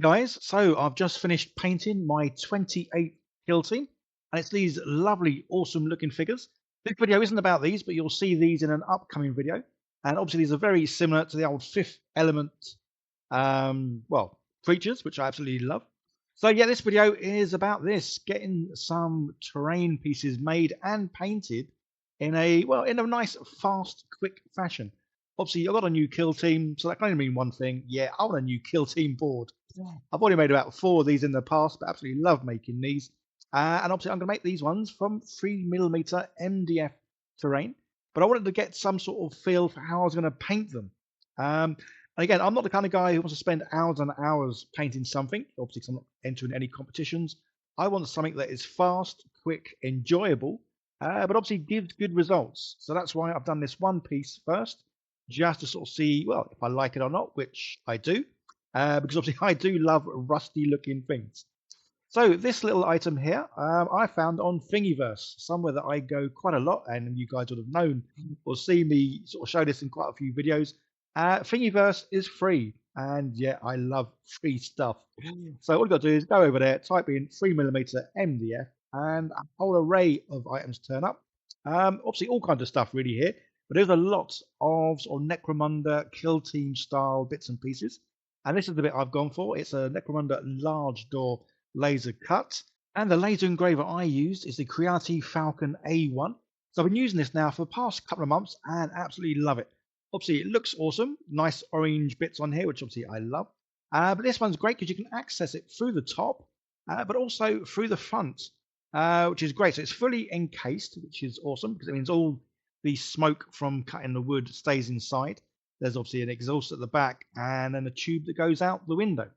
Guys, so I've just finished painting my 28 kill team, and it's these lovely, awesome looking figures. This video isn't about these, but you'll see these in an upcoming video. And obviously, these are very similar to the old Fifth Element, creatures, which I absolutely love. So yeah, this video is about this, getting some terrain pieces made and painted in a nice, fast, quick fashion. Obviously, I've got a new kill team, so that can only mean one thing. Yeah, I want a new kill team board. I've already made about 4 of these in the past, but absolutely love making these. And obviously, I'm going to make these ones from 3mm MDF terrain. But I wanted to get some sort of feel for how I was going to paint them. And again, I'm not the kind of guy who wants to spend hours and hours painting something. Obviously, because I'm not entering any competitions. I want something that is fast, quick, enjoyable, but obviously gives good results. So that's why I've done this one piece first, just to sort of see, well, if I like it or not, which I do. Because obviously I do love rusty looking things. So this little item here, I found on Thingiverse, somewhere that I go quite a lot, and you guys would have known or seen me sort of show this in quite a few videos. Thingiverse is free, and yeah, I love free stuff. So all you've got to do is go over there, type in 3mm MDF, and a whole array of items turn up. Obviously all kinds of stuff really here, but there's a lot of sort of Necromunda kill team style bits and pieces. And this is the bit I've gone for. It's a Necromunda large door laser cut. And the laser engraver I used is the Creati Falcon A1. So I've been using this now for the past couple of months and absolutely love it. Obviously, it looks awesome. Nice orange bits on here, which obviously I love. But this one's great because you can access it through the top, but also through the front, which is great. So it's fully encased, which is awesome because it means all the smoke from cutting the wood stays inside. There's obviously an exhaust at the back and then a tube that goes out the window.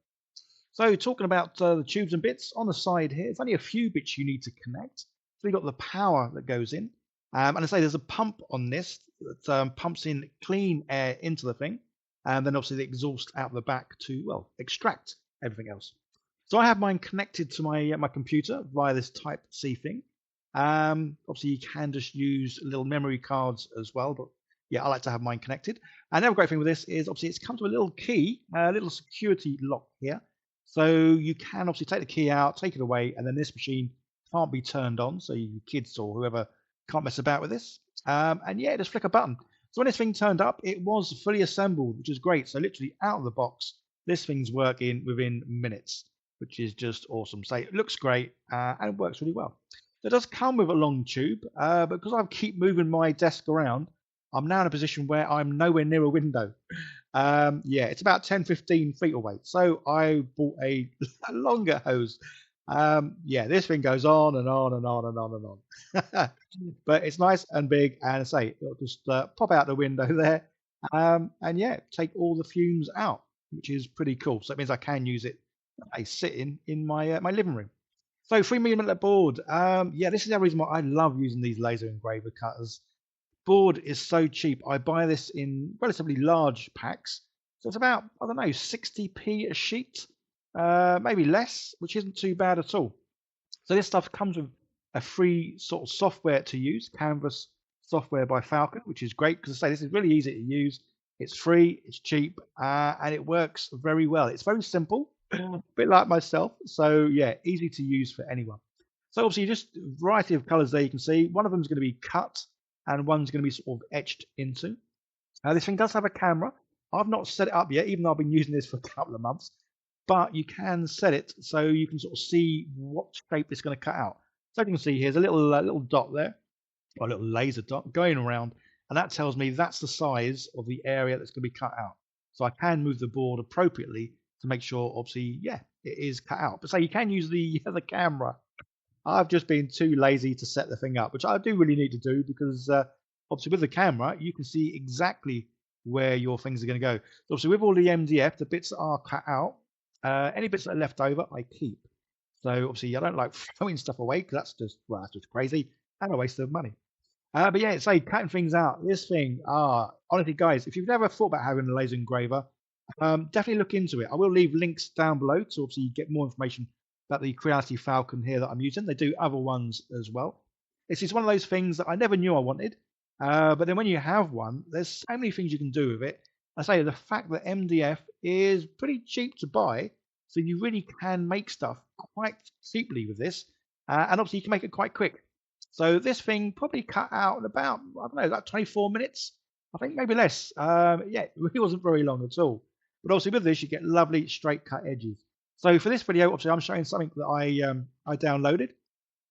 So talking about the tubes and bits, on the side here, it's only a few bits you need to connect. So you've got the power that goes in. And I say there's a pump on this that pumps in clean air into the thing. And then obviously the exhaust out the back to, well, extract everything else. So I have mine connected to my computer via this Type-C thing. Obviously you can just use little memory cards as well, but yeah, I like to have mine connected. And the other great thing with this is obviously it's come to a little key, a little security lock here. So you can obviously take the key out, take it away, and then this machine can't be turned on. So your kids or whoever can't mess about with this. And yeah, just flick a button. So when this thing turned up, it was fully assembled, which is great. So literally out of the box, this thing's working within minutes, which is just awesome. So it looks great and it works really well. So it does come with a long tube, but because I keep moving my desk around, I'm now in a position where I'm nowhere near a window. Yeah, it's about 10-15 feet away. So I bought a longer hose. Yeah, this thing goes on and on and on and on and on. But it's nice and big, and I say it'll just pop out the window there, and yeah, take all the fumes out, which is pretty cool. So it means I can use it sitting in my my living room. So 3mm board. Yeah, this is the reason why I love using these laser engraver cutters. Board is so cheap. I buy this in relatively large packs. So it's about, I don't know, 60p a sheet, maybe less, which isn't too bad at all. So this stuff comes with a free sort of software to use, Canvas software by Falcon, which is great because I say this is really easy to use. It's free, it's cheap, and it works very well. It's very simple, a bit like myself. So yeah, easy to use for anyone. So obviously just a variety of colors there you can see. One of them is going to be cut and one's going to be sort of etched into. This thing does have a camera. I've not set it up yet, even though I've been using this for a couple of months. But you can set it so you can sort of see what shape it's going to cut out. So you can see here's a little dot there, or a little laser dot going around, and that tells me that's the size of the area that's going to be cut out. So I can move the board appropriately to make sure, obviously, yeah, it is cut out. But so you can use the camera. I've just been too lazy to set the thing up, which I do really need to do because obviously with the camera, you can see exactly where your things are going to go. So obviously with all the MDF, the bits that are cut out, any bits that are left over, I keep. So obviously I don't like throwing stuff away because that's just crazy and a waste of money. But yeah, say cutting things out. This thing, honestly, guys, if you've never thought about having a laser engraver, definitely look into it. I will leave links down below to obviously get more information about the Creati Falcon here that I'm using. They do other ones as well. This is one of those things that I never knew I wanted, but then when you have one, there's so many things you can do with it. I say the fact that MDF is pretty cheap to buy So you really can make stuff quite cheaply with this, and obviously you can make it quite quick. So this thing probably cut out in about, I don't know, like 24 minutes. I think maybe less. Yeah, it really wasn't very long at all. But obviously with this, you get lovely straight cut edges. So for this video, obviously I'm showing something that I downloaded,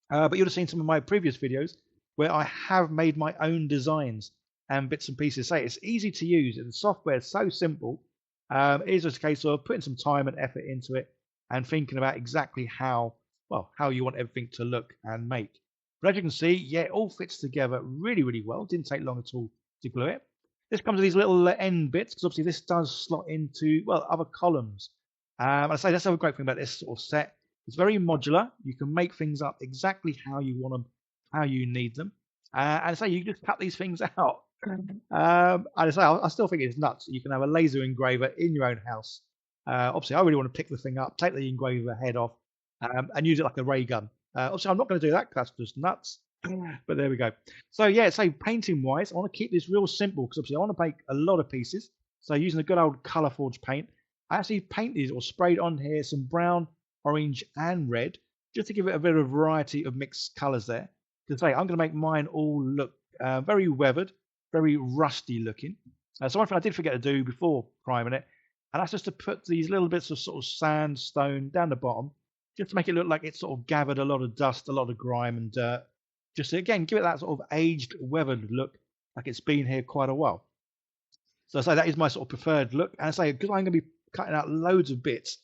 but you'll have seen some of my previous videos where I have made my own designs and bits and pieces. Say it's easy to use, and the software is so simple. It is just a case of putting some time and effort into it and thinking about exactly how you want everything to look and make. But as you can see, yeah, it all fits together really, really well. Didn't take long at all to glue it. This comes with these little end bits because obviously this does slot into, well, other columns. I say that's the other great thing about this sort of set. It's very modular. You can make things up exactly how you want them, how you need them. And so you just cut these things out. I still think it's nuts. You can have a laser engraver in your own house. Obviously, I really want to pick the thing up, take the engraver head off, and use it like a ray gun. Obviously, I'm not going to do that because that's just nuts. But there we go. So yeah, so painting wise, I want to keep this real simple because obviously I want to make a lot of pieces. So using a good old Colour Forge paint, I actually painted or sprayed on here some brown, orange, and red just to give it a bit of variety of mixed colours there. Because say I'm going to make mine all look very weathered, very rusty looking. So one thing I did forget to do before priming it, and that's just to put these little bits of sort of sandstone down the bottom, just to make it look like it's sort of gathered a lot of dust, a lot of grime and dirt. Just to, again, give it that sort of aged, weathered look, like it's been here quite a while. So I say that is my sort of preferred look. And I say, because I'm going to be cutting out loads of bits,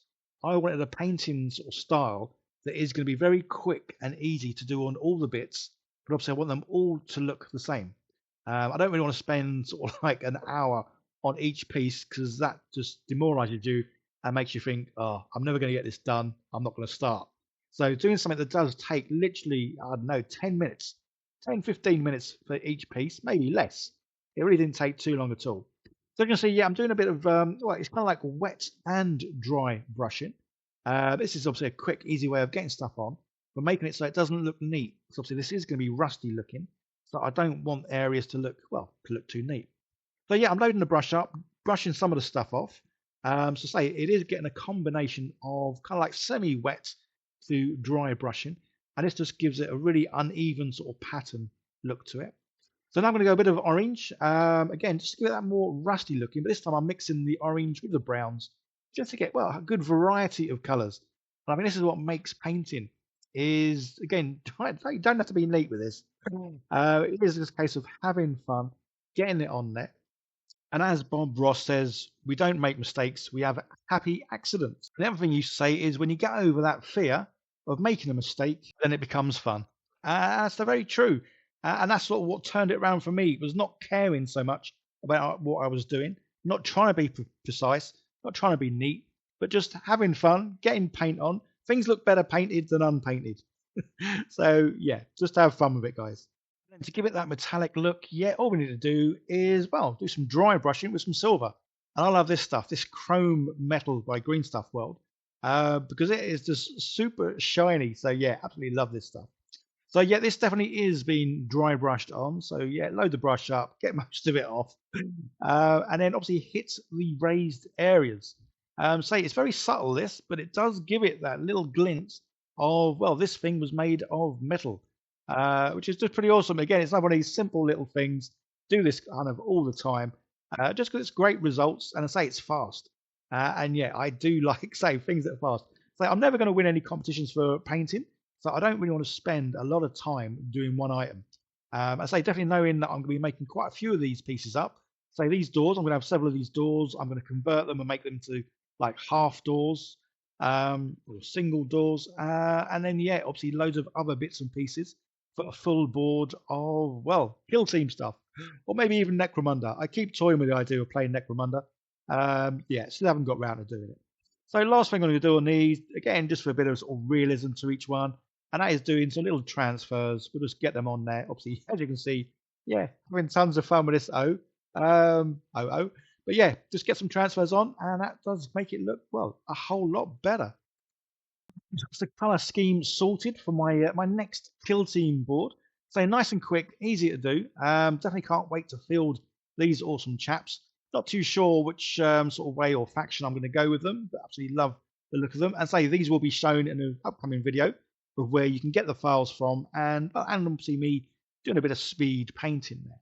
I wanted a painting sort of style that is going to be very quick and easy to do on all the bits, but obviously I want them all to look the same. I don't really want to spend sort of like an hour on each piece because that just demoralizes you and makes you think, oh, I'm never going to get this done. I'm not going to start. So doing something that does take literally, I don't know, 10 minutes, 10, 15 minutes for each piece, maybe less. It really didn't take too long at all. So you can see, yeah, I'm doing a bit of, well, it's kind of like wet and dry brushing. This is obviously a quick, easy way of getting stuff on, but making it so it doesn't look neat. So obviously this is going to be rusty looking. So I don't want areas to look, well, to look too neat. So yeah, I'm loading the brush up, brushing some of the stuff off. So say it is getting a combination of kind of like semi-wet to dry brushing. And this just gives it a really uneven sort of pattern look to it. So now I'm going to go a bit of orange. Again, just to give it that more rusty looking, but this time I'm mixing the orange with the browns just to get, well, a good variety of colours. And I mean, this is what makes painting is, again, you don't have to be neat with this. It is just a case of having fun, getting it on there. And as Bob Ross says, we don't make mistakes, we have happy accidents. The other thing you say is when you get over that fear of making a mistake, then it becomes fun. That's very true. And that's sort of what turned it around for me, was not caring so much about what I was doing, not trying to be precise, not trying to be neat, but just having fun, getting paint on. Things look better painted than unpainted. So yeah, just have fun with it, guys. And to give it that metallic look, yeah, all we need to do is, well, do some dry brushing with some silver. And I love this stuff, this chrome metal by Green Stuff World, because it is just super shiny. So yeah, absolutely love this stuff. So yeah, this definitely is being dry brushed on. So yeah, load the brush up, get most of it off, and then obviously hit the raised areas. Say it's very subtle this, but it does give it that little glint of, well, this thing was made of metal, which is just pretty awesome. Again, it's like one of these simple little things. Do this kind of all the time, just because it's great results, and I say it's fast. And yeah, I do like say things that are fast. So I'm never going to win any competitions for painting. So I don't really want to spend a lot of time doing one item. I say definitely knowing that I'm going to be making quite a few of these pieces up. Say these doors, I'm going to have several of these doors. I'm going to convert them and make them to like half doors or single doors. And then, yeah, obviously loads of other bits and pieces for a full board of, well, kill team stuff. Or maybe even Necromunda. I keep toying with the idea of playing Necromunda. Yeah, still haven't got round to doing it. So last thing I'm going to do on these, again, just for a bit of sort of realism to each one, and that is doing some little transfers. We'll just get them on there. Obviously, as you can see, yeah, having tons of fun with this but yeah, just get some transfers on, and that does make it look, well, a whole lot better. Just the colour scheme sorted for my my next kill team board. So nice and quick, easy to do. Definitely can't wait to field these awesome chaps. Not too sure which sort of way or faction I'm going to go with them, but absolutely love the look of them. And say these will be shown in an upcoming video of where you can get the files from, and obviously me doing a bit of speed painting there.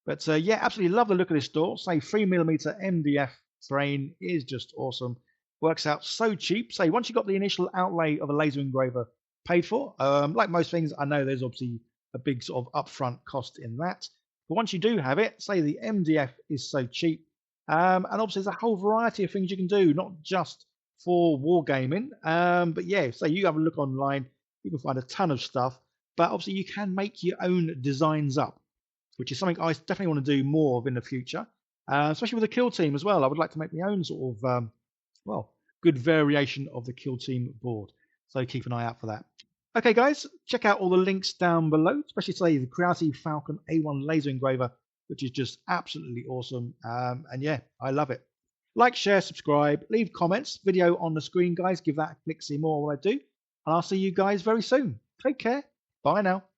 But yeah, absolutely love the look of this door. Say 3mm MDF terrain is just awesome. Works out so cheap. Say once you've got the initial outlay of a laser engraver paid for, like most things, I know there's obviously a big sort of upfront cost in that. But once you do have it, say the MDF is so cheap. And obviously there's a whole variety of things you can do, not just for wargaming. But yeah, say you have a look online, you can find a ton of stuff. But obviously you can make your own designs up, which is something I definitely want to do more of in the future, especially with the kill team as well. I would like to make my own sort of, well, good variation of the kill team board. So keep an eye out for that. Okay, guys, check out all the links down below, especially say the Creality Falcon A1 laser engraver, which is just absolutely awesome. And yeah, I love it. Like, share, subscribe, leave comments. Video on the screen, guys. Give that a click, see more of what I do. And I'll see you guys very soon. Take care. Bye now.